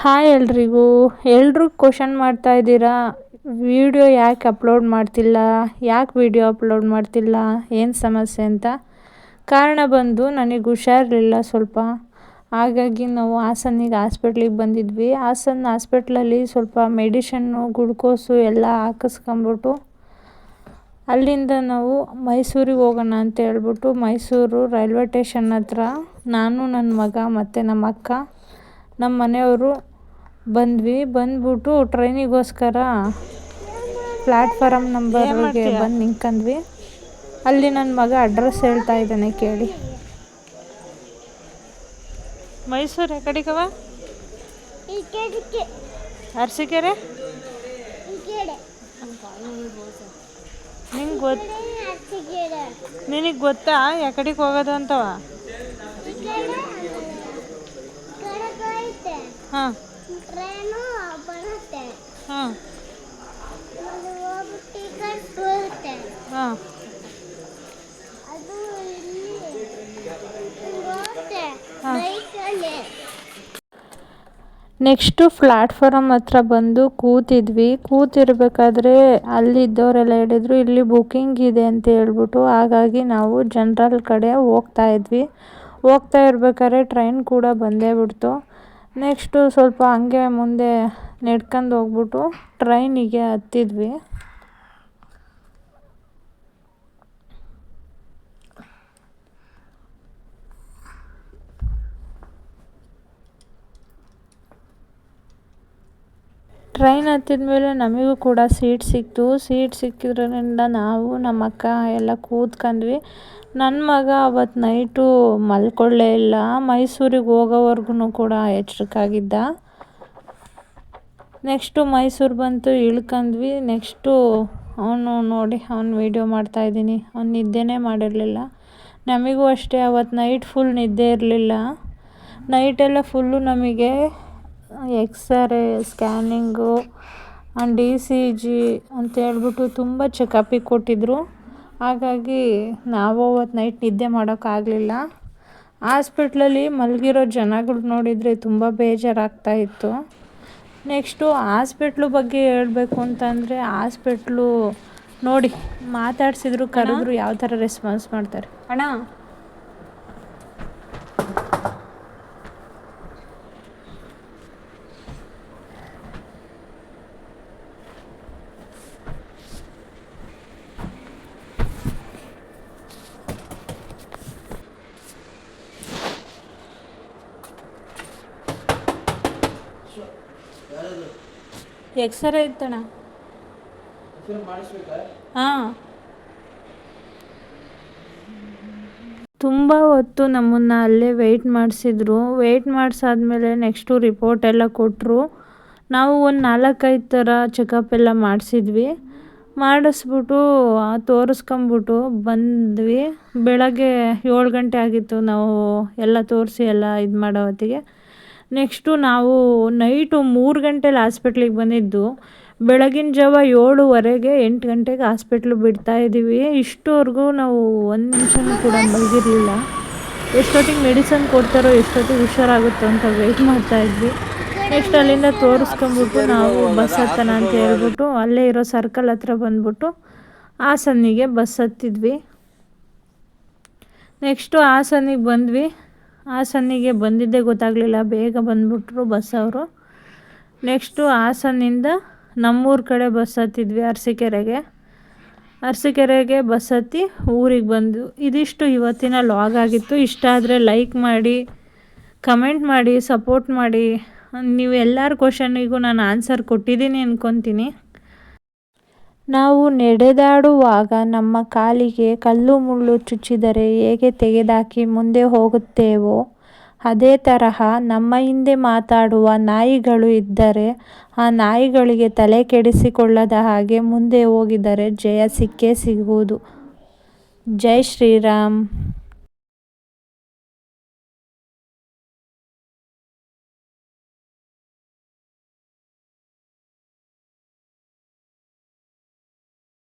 Hi ಎಲ್ರಿಗೂ. ಎಲ್ಲರೂ question ಮಾಡ್ತಾ ಇದ್ದೀರಾ, ವಿಡಿಯೋ ಯಾಕೆ ಅಪ್ಲೋಡ್ ಮಾಡ್ತಿಲ್ಲ, ಏನು ಸಮಸ್ಯೆ ಅಂತ. ಕಾರಣ ಬಂದು ನನಗೆ ಹುಷಾರಿರಲಿಲ್ಲ ಸ್ವಲ್ಪ. ಹಾಗಾಗಿ ನಾವು ಹಾಸ್ಪಿಟ್ಲಿಗೆ ಬಂದಿದ್ವಿ. ಹಾಸ್ಪಿಟ್ಲಲ್ಲಿ ಸ್ವಲ್ಪ ಮೆಡಿಷನ್ನು ಗ್ಲುಕೋಸು ಎಲ್ಲ ಹಾಕಿಸ್ಕೊಂಬಿಟ್ಟು ಅಲ್ಲಿಂದ ನಾವು ಮೈಸೂರಿಗೆ ಹೋಗೋಣ ಅಂತ ಹೇಳ್ಬಿಟ್ಟು ಮೈಸೂರು ರೈಲ್ವೆ ಸ್ಟೇಷನ್ ಹತ್ರ ನಾನು, ನನ್ನ ಮಗ ಮತ್ತು ನಮ್ಮ ಅಕ್ಕ, ನಮ್ಮ ಮನೆಯವರು ಬಂದ್ಬಿಟ್ಟು ಟ್ರೈನಿಗೋಸ್ಕರ ಪ್ಲ್ಯಾಟ್ಫಾರಮ್ ನಂಬರ್ಗೆ ಬಂದು ನಿಂತ್ಕೊಂಡ್ವಿ. ಅಲ್ಲಿ ನನ್ನ ಮಗ ಅಡ್ರೆಸ್ ಹೇಳ್ತಾ ಇದ್ದಾನೆ ಕೇಳಿ. ಮೈಸೂರು ಎಕಡಿಗವ? ಅರಸೀಕೆರೆ. ನಿನಗೆ ಗೊತ್ತಾ ಎಕಡಿಗೆ ಹೋಗೋದು ಅಂತವ? ಹಾಂ ಹಾಂ ಹಾಂ. ನೆಕ್ಸ್ಟು ಪ್ಲ್ಯಾಟ್ಫಾರಮ್ ಹತ್ರ ಬಂದು ಕೂತಿರ್ಬೇಕಾದ್ರೆ ಅಲ್ಲಿದ್ದವರೆಲ್ಲ ಹೇಳಿದ್ರು ಇಲ್ಲಿ ಬುಕ್ಕಿಂಗ್ ಇದೆ ಅಂತ ಹೇಳ್ಬಿಟ್ಟು. ಹಾಗಾಗಿ ನಾವು ಜನರಲ್ ಕಡೆ ಹೋಗ್ತಾ ಇರ್ಬೇಕಾದ್ರೆ ಟ್ರೈನ್ ಕೂಡ ಬಂದೇ ಬಿಡ್ತು. ನೆಕ್ಸ್ಟು ಸ್ವಲ್ಪ ಹಂಗೆ ಮುಂದೆ ನಡ್ಕೊಂಡು ಹೋಗ್ಬಿಟ್ಟು ಟ್ರೈನಿಗೆ ಹತ್ತಿದ್ವಿ. ಟ್ರೈನ್ ಹತ್ತಿದ ಮೇಲೆ ನಮಗೂ ಕೂಡ ಸೀಟ್ ಸಿಕ್ಕಿದ್ರಿಂದ ನಾವು ನಮ್ಮ ಅಕ್ಕ ಎಲ್ಲ ಕೂತ್ಕೊಂಡ್ವಿ. ನನ್ನ ಮಗ ಅವತ್ತು ನೈಟು ಮಲ್ಕೊಳ್ಳೇ ಇಲ್ಲ, ಮೈಸೂರಿಗೆ ಹೋಗೋವರೆಗೂ ಕೂಡ ಎಚ್ಚರಿಕಾಗಿದ್ದ. ನೆಕ್ಸ್ಟು ಮೈಸೂರು ಬಂತು, ಇಳ್ಕೊಂಡ್ವಿ. ನೆಕ್ಸ್ಟು ಅವನು ವೀಡಿಯೋ ಮಾಡ್ತಾಯಿದ್ದೀನಿ, ಅವ್ನು ನಿದ್ದೆನೇ ಮಾಡಿರಲಿಲ್ಲ. ನಮಗೂ ಅಷ್ಟೇ ಅವತ್ತು ನೈಟ್ ಫುಲ್ ನಿದ್ದೆ ಇರಲಿಲ್ಲ. ನೈಟೆಲ್ಲ ಫುಲ್ಲು ನಮಗೆ ಎಕ್ಸ್ರೇ, ಸ್ಕ್ಯಾನಿಂಗು, ECG ಅಂತ ಹೇಳ್ಬಿಟ್ಟು ತುಂಬ ಚೆಕಪಿಗೆ ಕೊಟ್ಟಿದ್ರು. ಹಾಗಾಗಿ ನಾವು ಅವತ್ತು ನೈಟ್ ನಿದ್ದೆ ಮಾಡೋಕ್ಕಾಗಲಿಲ್ಲ. ಹಾಸ್ಪಿಟ್ಲಲ್ಲಿ ಮಲಗಿರೋ ಜನಗಳು ನೋಡಿದರೆ ತುಂಬ ಬೇಜಾರಾಗ್ತಾಯಿತ್ತು. ನೆಕ್ಸ್ಟು ಹಾಸ್ಪಿಟ್ಲು ಬಗ್ಗೆ ಹೇಳಬೇಕು ಅಂತಂದರೆ, ಹಾಸ್ಪಿಟ್ಲು ನೋಡಿ ಮಾತಾಡ್ಸಿದ್ರು ಕರೆದ್ರು ಯಾವ ಥರ ರೆಸ್ಪಾನ್ಸ್ ಮಾಡ್ತಾರೆ. ಅಣ್ಣ ಎಕ್ಸ್ರೇ ಇತ್ತಣ್ಣ. ಹಾಂ, ತುಂಬ ಹೊತ್ತು ನಮ್ಮನ್ನು ಅಲ್ಲೇ ವೆಯ್ಟ್ ಮಾಡಿಸಾದ್ಮೇಲೆ ನೆಕ್ಸ್ಟು ರಿಪೋರ್ಟ್ ಎಲ್ಲ ಕೊಟ್ಟರು. ನಾವು ಒಂದು 4-5 ಥರ ಚೆಕಪ್ ಎಲ್ಲ ಮಾಡಿಸ್ಬಿಟ್ಟು ತೋರಿಸ್ಕೊಂಬಿಟ್ಟು ಬಂದ್ವಿ. ಬೆಳಗ್ಗೆ 7 ಗಂಟೆ ಆಗಿತ್ತು ನಾವು ಎಲ್ಲ ತೋರಿಸಿ ಎಲ್ಲ ಇದು ಮಾಡೋ ಹೊತ್ತಿಗೆ. ನೆಕ್ಸ್ಟು ನಾವು ನೈಟು 3 ಗಂಟೆಲಿ ಹಾಸ್ಪಿಟ್ಲಿಗೆ ಬಂದಿದ್ದು. ಬೆಳಗಿನ ಜಾವ 7:15 8 ಗಂಟೆಗೆ ಹಾಸ್ಪಿಟ್ಲು ಬಿಡ್ತಾಯಿದ್ದೀವಿ. ಇಷ್ಟವರೆಗೂ ನಾವು 1 ನಿಮಿಷನೂ ಕೂಡ ಮಲಗಿರಲಿಲ್ಲ. ಎಷ್ಟೊತ್ತಿಗೆ ಮೆಡಿಸನ್ ಕೊಡ್ತಾರೋ, ಎಷ್ಟೊತ್ತಿಗೆ ಹುಷಾರಾಗುತ್ತೋ ಅಂತ ವೆಯ್ಟ್ ಮಾಡ್ತಾಯಿದ್ವಿ. ನೆಕ್ಸ್ಟ್ ಅಲ್ಲಿಂದ ತೋರಿಸ್ಕೊಂಬಿಟ್ಟು ನಾವು ಬಸ್ ಹತ್ತೋಣ ಅಂತ ಹೇಳ್ಬಿಟ್ಟು ಅಲ್ಲೇ ಇರೋ ಸರ್ಕಲ್ ಹತ್ರ ಬಂದ್ಬಿಟ್ಟು ಹಾಸನಿಗೆ ಬಸ್ ಹತ್ತಿದ್ವಿ. ನೆಕ್ಸ್ಟು ಹಾಸನಿಗೆ ಬಂದ್ವಿ. ಹಾಸನಿಗೆ ಬಂದಿದ್ದೇ ಗೊತ್ತಾಗಲಿಲ್ಲ, ಬೇಗ ಬಂದುಬಿಟ್ರು ಬಸ್ ಅವರು. ನೆಕ್ಸ್ಟು ಹಾಸನಿಂದ ನಮ್ಮೂರ ಕಡೆ ಬಸ್ ಹತ್ತಿದ್ವಿ, ಅರಸೀಕೆರೆಗೆ ಬಸ್ ಹತ್ತಿ ಊರಿಗೆ ಬಂದು. ಇದಿಷ್ಟು ಇವತ್ತಿನ ಲಾಗ್ ಆಗಿತ್ತು. ಇಷ್ಟ ಆದರೆ ಲೈಕ್ ಮಾಡಿ, ಕಮೆಂಟ್ ಮಾಡಿ, ಸಪೋರ್ಟ್ ಮಾಡಿ. ನೀವು ಎಲ್ಲರ ಕ್ವಶನಿಗೂ ನಾನು ಆನ್ಸರ್ ಕೊಟ್ಟಿದ್ದೀನಿ ಅಂದ್ಕೊತೀನಿ. ನಾವು ನಡೆದಾಡುವಾಗ ನಮ್ಮ ಕಾಲಿಗೆ ಕಲ್ಲು ಮುಳ್ಳು ಚುಚ್ಚಿದರೆ ಹೇಗೆ ತೆಗೆದುಹಾಕಿ ಮುಂದೆ ಹೋಗುತ್ತೇವೋ, ಅದೇ ತರಹ ನಮ್ಮ ಹಿಂದೆ ಮಾತಾಡುವ ನಾಯಿಗಳು ಇದ್ದರೆ ಆ ನಾಯಿಗಳಿಗೆ ತಲೆ ಕೆಡಿಸಿಕೊಳ್ಳದ ಹಾಗೆ ಮುಂದೆ ಹೋಗಿದರೆ ಜಯ ಸಿಕ್ಕೇ ಸಿಗುವುದು. ಜೈ ಶ್ರೀರಾಮ್.